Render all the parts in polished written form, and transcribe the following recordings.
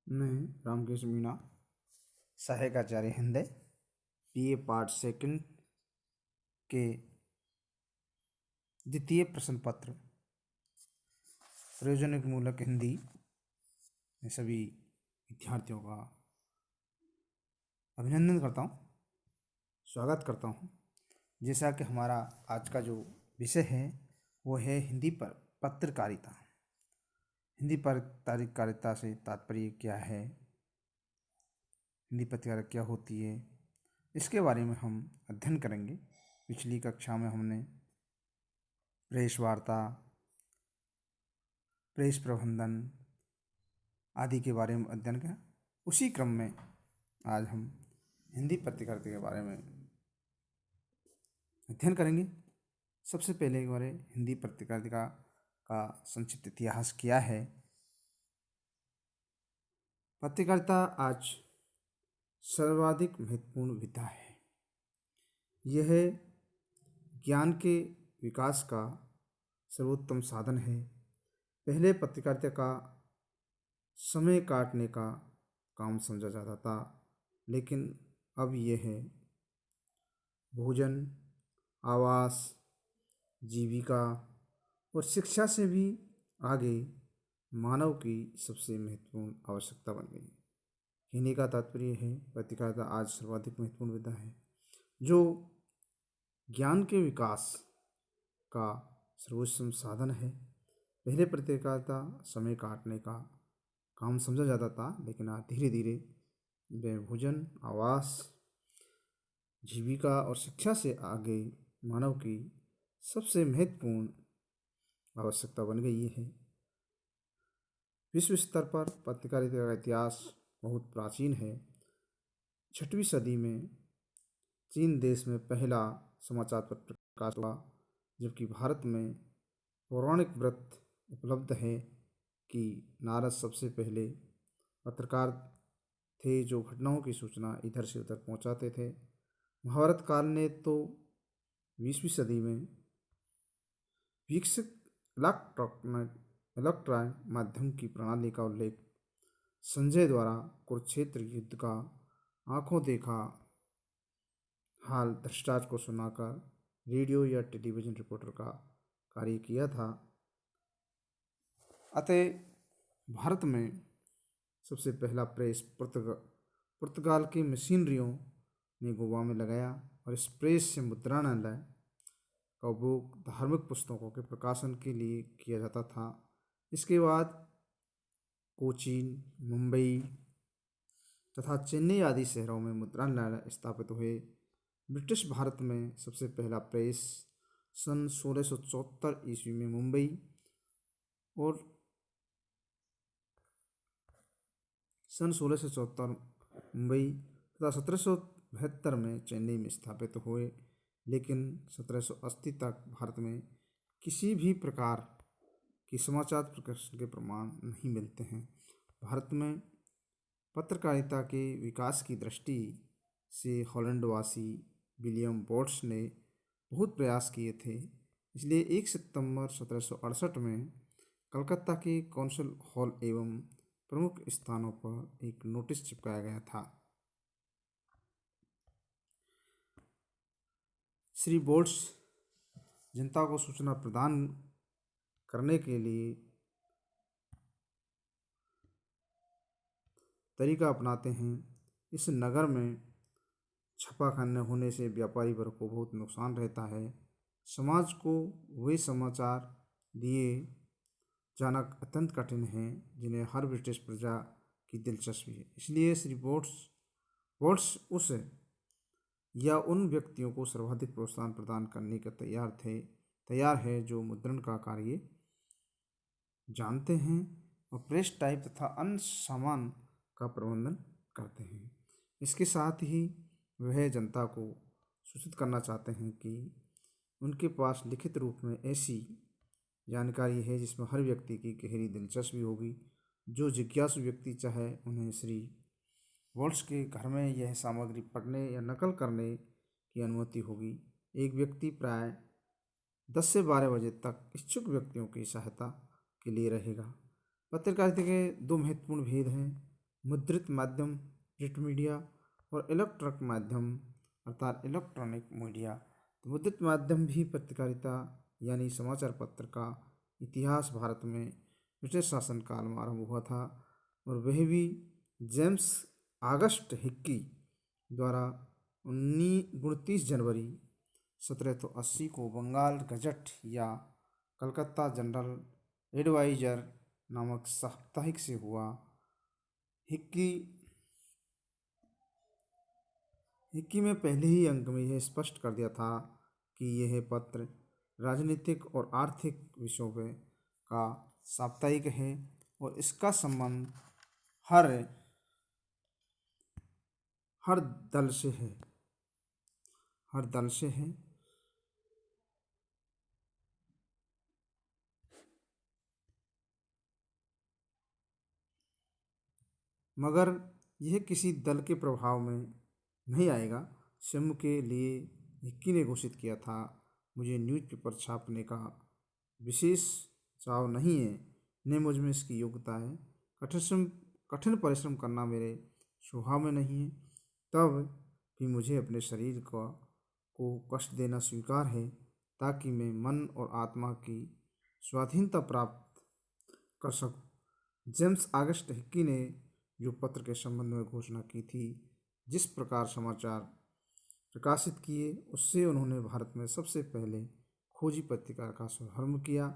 मैं रामकृष्ण मीणा, सहायक आचार्य Hindi, BA part second के द्वितीय प्रश्न पत्र प्रयोजनमूलक हिंदी में सभी विद्यार्थियों का अभिनंदन करता हूँ, स्वागत करता हूँ। जैसा कि हमारा आज का जो विषय है वो है हिंदी पर पत्रकारिता। हिंदी पत्रकारिता से तात्पर्य क्या है, हिंदी पत्रकारिता क्या होती है, इसके बारे में हम अध्ययन करेंगे। पिछली कक्षा में हमने प्रेस वार्ता, प्रेस प्रबंधन आदि के बारे में अध्ययन किया। उसी क्रम में आज हम हिंदी पत्रकारिता के बारे में अध्ययन करेंगे। सबसे पहले एक बार हिंदी पत्रकारिता का संक्षिप्त इतिहास क्या है। पत्रकारिता आज सर्वाधिक महत्वपूर्ण विधा है। यह ज्ञान के विकास का सर्वोत्तम साधन है। पहले पत्रकारिता का समय काटने का काम समझा जाता था, लेकिन अब यह है भोजन, आवास, जीविका और शिक्षा से भी आगे मानव की सबसे महत्वपूर्ण आवश्यकता बन गई। कहने का तात्पर्य है पत्रकारिता आज सर्वाधिक महत्वपूर्ण विधा है जो ज्ञान के विकास का सर्वोत्तम साधन है। पहले पत्रकारिता समय काटने का काम समझा जाता था, लेकिन आज धीरे धीरे वह भोजन, आवास, जीविका और शिक्षा से आगे मानव की सबसे महत्वपूर्ण आवश्यकता बन गई है। विश्व स्तर पर पत्रकारिता का इतिहास बहुत प्राचीन है। 6वीं सदी में चीन देश में पहला समाचार पत्र प्रकाश हुआ, जबकि भारत में पौराणिक व्रत उपलब्ध है कि नारद सबसे पहले पत्रकार थे जो घटनाओं की सूचना इधर से उधर पहुंचाते थे। महाभारत काल ने तो 20वीं सदी में विकसित इलेक्ट्रॉनिक माध्यम की प्रणाली का उल्लेख संजय द्वारा कुरुक्षेत्र युद्ध का आंखों देखा हाल दृष्टांत को सुनाकर रेडियो या टेलीविज़न रिपोर्टर का कार्य किया था। अतः भारत में सबसे पहला प्रेस पुर्तगाल की मशीनरियों ने गोवा में लगाया और इस प्रेस से मुद्रणालय का उपयोग धार्मिक पुस्तकों के प्रकाशन के लिए किया जाता था। इसके बाद कोचीन, मुंबई तथा चेन्नई आदि शहरों में मुद्रणालय स्थापित हुए। ब्रिटिश भारत में सबसे पहला प्रेस सन 1674 ईस्वी में मुंबई और सन 1674 मुंबई तथा 1772 में चेन्नई में स्थापित हुए, लेकिन 1780 तक भारत में किसी भी प्रकार की समाचार प्रकाशन के प्रमाण नहीं मिलते हैं। भारत में पत्रकारिता के विकास की दृष्टि से हॉलैंडवासी विलियम बोट्स ने बहुत प्रयास किए थे। इसलिए 1 सितंबर 1768 में कलकत्ता के कौंसिल हॉल एवं प्रमुख स्थानों पर एक नोटिस चिपकाया गया था। श्री बोट्स जनता को सूचना प्रदान करने के लिए तरीका अपनाते हैं। इस नगर में छापाखाने होने से व्यापारी वर्ग को बहुत नुकसान रहता है। समाज को वे समाचार दिए जाना अत्यंत कठिन है जिन्हें हर ब्रिटिश प्रजा की दिलचस्पी है। इसलिए श्री बोट्स उस या उन व्यक्तियों को सर्वाधिक प्रोत्साहन प्रदान करने के तैयार है जो मुद्रण का कार्य जानते हैं और प्रेस टाइप तथा अन्य सामान का प्रबंधन करते हैं। इसके साथ ही वह जनता को सूचित करना चाहते हैं कि उनके पास लिखित रूप में ऐसी जानकारी है जिसमें हर व्यक्ति की गहरी दिलचस्पी होगी। जो जिज्ञासु व्यक्ति चाहे उन्हें श्री बोट्स के घर में यह सामग्री पढ़ने या नकल करने की अनुमति होगी। एक व्यक्ति प्राय 10 से 12 बजे तक इच्छुक व्यक्तियों की सहायता के लिए रहेगा। पत्रकारिता के दो महत्वपूर्ण भेद हैं, मुद्रित माध्यम प्रिंट मीडिया और इलेक्ट्रॉनिक माध्यम अर्थात इलेक्ट्रॉनिक मीडिया। तो मुद्रित माध्यम भी पत्रकारिता यानी समाचार पत्र का इतिहास भारत में ब्रिटिश शासन काल में आरंभ हुआ था और वह भी जेम्स ऑगस्ट हिक्की द्वारा 29 जनवरी 1780 को बंगाल गजट या कलकत्ता जनरल एडवाइजर नामक साप्ताहिक से हुआ। हिक्की में पहले ही अंक में यह स्पष्ट कर दिया था कि यह पत्र राजनीतिक और आर्थिक विषयों पे का साप्ताहिक है और इसका संबंध हर दल से है। मगर यह किसी दल के प्रभाव में नहीं आएगा। स्वयं के लिए हिक्की ने घोषित किया था, मुझे न्यूज़पेपर छापने का विशेष चाव नहीं है, न मुझ में इसकी योग्यता है। कठिन परिश्रम करना मेरे स्वभाव में नहीं है। तब भी मुझे अपने शरीर को कष्ट देना स्वीकार है ताकि मैं मन और आत्मा की स्वाधीनता प्राप्त कर सकूं। जेम्स ऑगस्ट हिक्की ने जो पत्र के संबंध में घोषणा की थी, जिस प्रकार समाचार प्रकाशित किए, उससे उन्होंने भारत में सबसे पहले खोजी पत्रिका का शुभारंभ किया।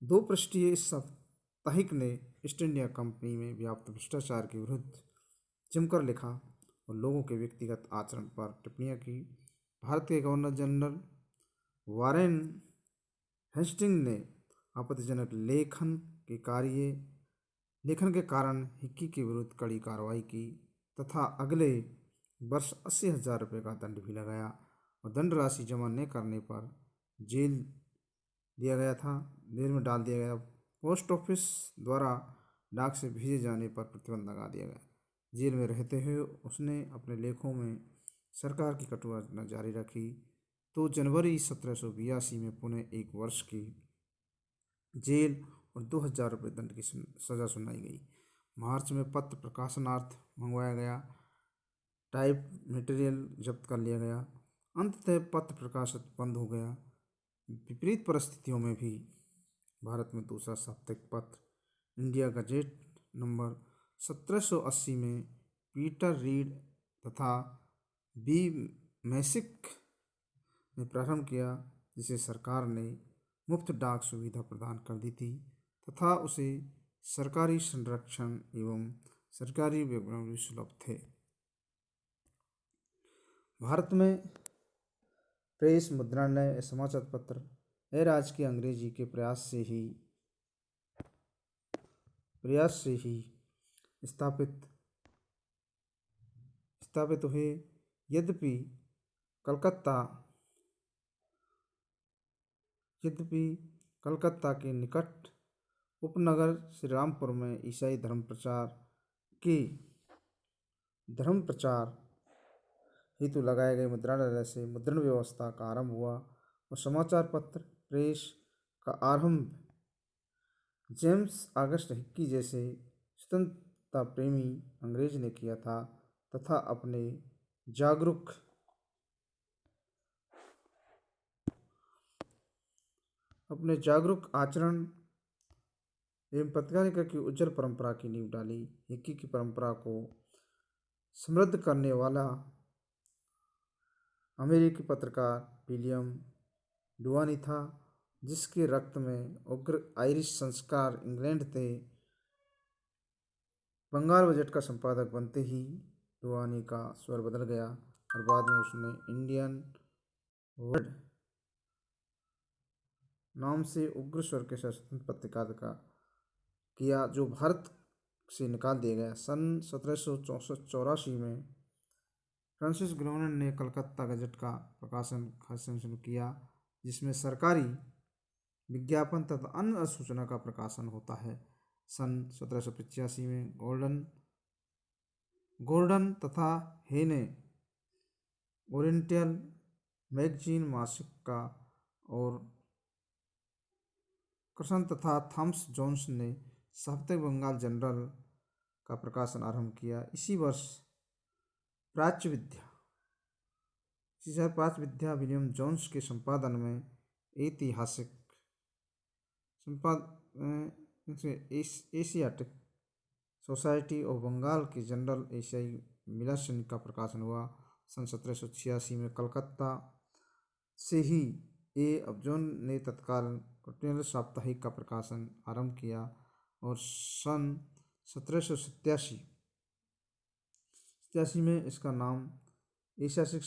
2 पृष्ठीय इस साप्ताहिक ने ईस्ट इंडिया कंपनी में व्याप्त भ्रष्टाचार के विरुद्ध जमकर लिखा और लोगों के व्यक्तिगत आचरण पर टिप्पणियां की। भारत के गवर्नर जनरल वारेन हेस्टिंग्स ने आपत्तिजनक लेखन के कारण हिक्की के विरुद्ध कड़ी कार्रवाई की तथा अगले वर्ष 80,000 रुपये का दंड भी लगाया और दंड राशि जमा न करने पर जेल में डाल दिया गया। पोस्ट ऑफिस द्वारा डाक से भेजे जाने पर प्रतिबंध लगा दिया गया। जेल में रहते हुए उसने अपने लेखों में सरकार की कटु आलोचना जारी रखी। तो जनवरी 1782 में पुनः 1 वर्ष की जेल और 2,000 रुपये दंड की सज़ा सुनाई गई। मार्च में पत्र प्रकाशनार्थ मंगवाया गया, टाइप मटेरियल जब्त कर लिया गया। अंततः पत्र प्रकाशन बंद हो गया। विपरीत परिस्थितियों में भी भारत में दूसरा साप्ताहिक पत्र इंडिया गजेट नंबर 1780 में पीटर रीड तथा बी मैसिक ने प्रारंभ किया, जिसे सरकार ने मुफ्त डाक सुविधा प्रदान कर दी थी तथा उसे सरकारी संरक्षण एवं सरकारी विवरण भी सुलभ थे। भारत में प्रेस मुद्रणालय समाचार पत्र राज्य के अंग्रेजी के प्रयास से ही स्थापित हुए। यद्यपि कलकत्ता के निकट उपनगर श्रीरामपुर में ईसाई धर्म प्रचार हेतु लगाए गए मुद्रणालय से मुद्रण व्यवस्था का आरंभ हुआ और समाचार पत्र प्रेस का आरंभ जेम्स ऑगस्ट हिक्की जैसे स्वतंत्रता प्रेमी अंग्रेज ने किया था तथा अपने जागरूक आचरण एवं पत्रकारिता की उज्जवल परंपरा की नींव डाली। हिक्की की परंपरा को समृद्ध करने वाला अमेरिकी पत्रकार विलियम डुआनी था, जिसके रक्त में उग्र आयरिश संस्कार इंग्लैंड थे। बंगाल बजट का संपादक बनते ही डुआनी का स्वर बदल गया और बाद में उसने इंडियन वर्ल्ड नाम से उग्र स्वर के साथ स्वतंत्र पत्रकारिता किया, जो भारत से निकाल दिया गया। सन 1784 में फ्रांसिस ग्रोवन ने कलकत्ता गजट का प्रकाशन शुरू किया, जिसमें सरकारी विज्ञापन तथा अन्य सूचना का प्रकाशन होता है। सन 1785 में गॉर्डन तथा हे ने ओरिएंटल मैगजीन मासिक का और कर्सन तथा थॉमस जोन्स ने साप्ताहिक बंगाल जनरल का प्रकाशन आरंभ किया। इसी वर्ष प्राच्य विद्या विलियम जोन्स के संपादन में ऐतिहासिक एशियाटिक सोसाइटी ऑफ बंगाल की जनरल एशियाई मिलासन का प्रकाशन हुआ। सन 1786 में कलकत्ता से ही ए अबजोन ने तत्काल कॉन्टिनेंटल साप्ताहिक का प्रकाशन आरंभ किया और सन 1787 में इसका नाम एशियाटिक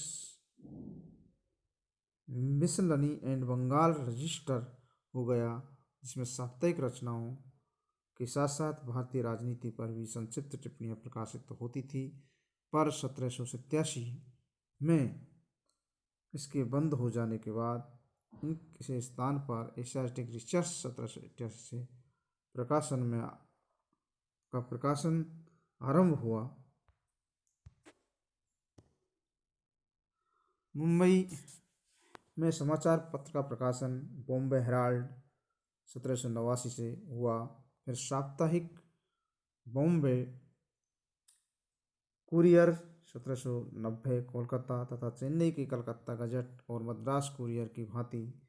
मिसलनी एंड बंगाल रजिस्टर हो गया, जिसमें साप्ताहिक रचनाओं के साथ साथ भारतीय राजनीति पर भी संक्षिप्त टिप्पणियां प्रकाशित तो होती थी। पर 1787 में इसके बंद हो जाने के बाद इनके स्थान पर एशियाटिक रिसर्च 1788 से प्रकाशन आरंभ हुआ। मुंबई में समाचार पत्र का प्रकाशन बॉम्बे हेराल्ड 1789 से हुआ। फिर साप्ताहिक बॉम्बे कुरियर 1790 कोलकाता तथा चेन्नई की कलकत्ता गजट और मद्रास कुरियर की भांति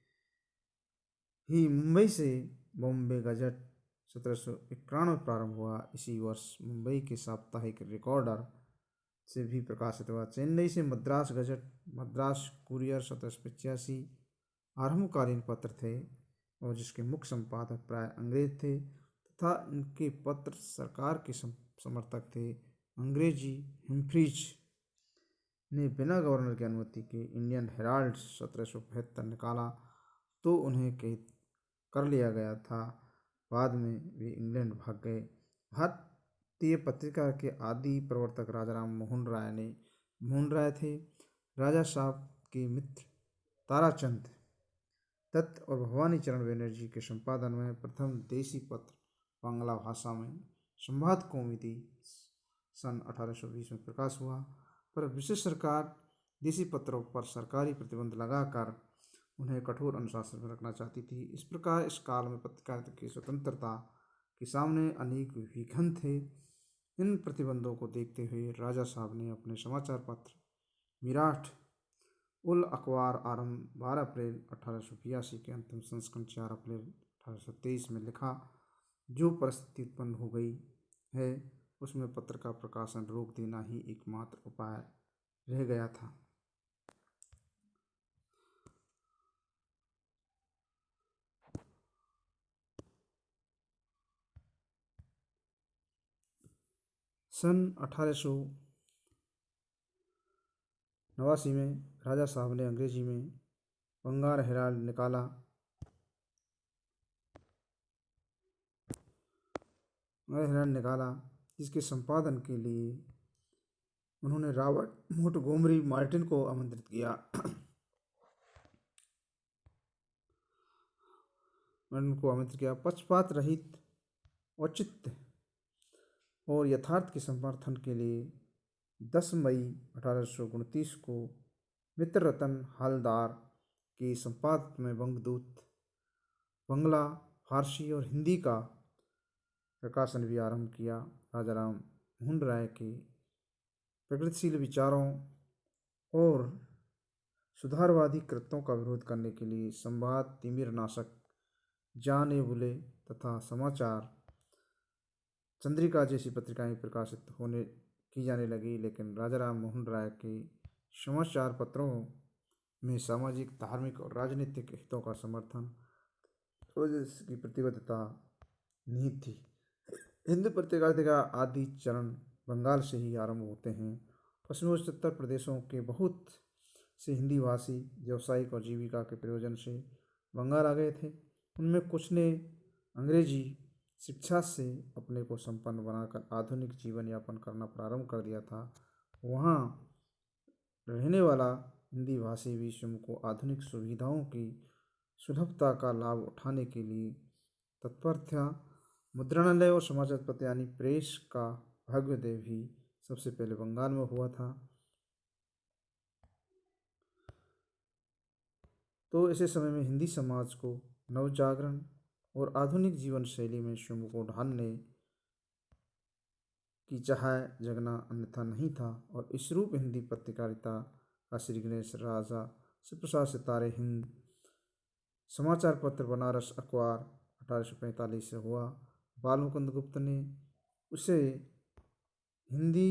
ही मुंबई से बॉम्बे गजट 1791 प्रारंभ हुआ। इसी वर्ष मुंबई के साप्ताहिक रिकॉर्डर से भी प्रकाशित हुआ। चेन्नई से मद्रास गजट, मद्रास कुरियर 1785 आरंभकालीन पत्र थे और जिसके मुख्य संपादक प्राय अंग्रेज थे तथा इनके पत्र सरकार के समर्थक थे। अंग्रेजी हम्फ्रीज ने बिना गवर्नर की अनुमति के इंडियन हेराल्ड 1775 निकाला तो उन्हें कैद कर लिया गया था। बाद में वे इंग्लैंड भाग गए। भारतीय पत्रिका के आदि प्रवर्तक राजाराम मोहन राय थे। राजा साहब के मित्र ताराचंद दत्त और भवानी चरण बनर्जी के संपादन में प्रथम देसी पत्र बांग्ला भाषा में संवाद कौमुदी सन 1820 में प्रकाश हुआ। पर ब्रिटिश सरकार देसी पत्रों पर सरकारी प्रतिबंध लगाकर उन्हें कठोर अनुशासन में रखना चाहती थी। इस प्रकार इस काल में पत्रकारिता की स्वतंत्रता के सामने अनेक विघ्न थे। इन प्रतिबंधों को देखते हुए राजा साहब ने अपने समाचार पत्र मिराठ उल अखबार आरंभ 12 अप्रैल 1882 के अंतिम संस्करण 4 अप्रैल 1823 में लिखा। जो परिस्थिति उत्पन्न हो गई है उसमें पत्र का प्रकाशन रोक देना ही एकमात्र उपाय रह गया था। सन 1889 में राजा साहब ने अंग्रेजी में बंगाल हेराल्ड निकाला, जिसके संपादन के लिए उन्होंने रॉबर्ट मोंटगोमरी मार्टिन को आमंत्रित किया। पक्षपात रहित, औचित्य और यथार्थ के समर्थन के लिए 10 मई 1829 को मित्ररतन हालदार के संपादक में बंगदूत बंगला, फारसी और हिंदी का प्रकाशन भी आरंभ किया। राजाराम मोहन राय के प्रगतिशील विचारों और सुधारवादी कृत्यों का विरोध करने के लिए संवाद, तिमिरनाशक, जान-ए-बुले तथा समाचार चंद्रिका जैसी पत्रिकाएं प्रकाशित की जाने लगी। लेकिन राजाराम मोहन राय के समाचार पत्रों में सामाजिक, धार्मिक और राजनीतिक हितों का समर्थन और इसकी प्रतिबद्धता निहित थी। हिंदू पत्रकारिता का आदि चरण बंगाल से ही आरंभ होते हैं। पश्चिमोत्तर प्रदेशों के बहुत से हिंदी भाषी व्यावसायिक और जीविका के प्रयोजन से बंगाल आ गए थे। उनमें कुछ ने अंग्रेजी शिक्षा से अपने को संपन्न बनाकर आधुनिक जीवन यापन करना प्रारंभ कर दिया था। वहाँ रहने वाला हिंदी भाषी भी स्वयं को आधुनिक सुविधाओं की सुलभता का लाभ उठाने के लिए तत्पर था। मुद्रणालय और समाचार पत्र यानी प्रेस का भव्योदय भी सबसे पहले बंगाल में हुआ था। तो ऐसे समय में हिंदी समाज को नवजागरण और आधुनिक जीवन शैली में स्वयं को ढालने कि चाहे जगना अन्यथा नहीं था और इस रूप हिंदी पत्रकारिता का श्री गणेश राजा शिवप्रसाद सितारे हिंद समाचार पत्र बनारस अखबार 1845 से हुआ। बाल मुकुंद गुप्त ने उसे हिंदी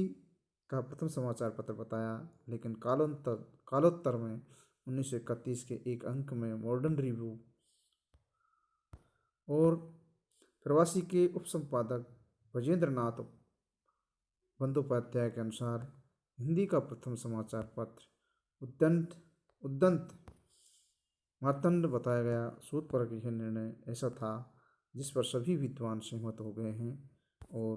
का प्रथम समाचार पत्र बताया, लेकिन कालोत्तर में 1931 के एक अंक में मॉडर्न रिव्यू और प्रवासी के उपसंपादक ब्रजेंद्र नाथ बंदोपाध्याय के अनुसार हिंदी का प्रथम समाचार पत्र उद्दंत मार्तंड बताया गया। शोध पर यह निर्णय ऐसा था जिस पर सभी विद्वान सहमत हो गए हैं और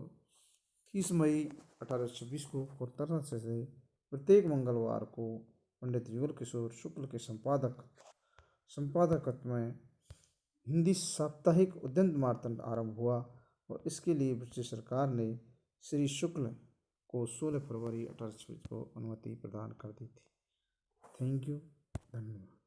30 मई 1826 को कोलकाता से प्रत्येक मंगलवार को पंडित युगल किशोर शुक्ल के संपादकत्व में हिंदी साप्ताहिक उद्दंत मार्तंड आरंभ हुआ और इसके लिए ब्रिटिश सरकार ने श्री शुक्ल को 16 फरवरी 1826 को अनुमति प्रदान कर दी थी। थैंक यू, धन्यवाद।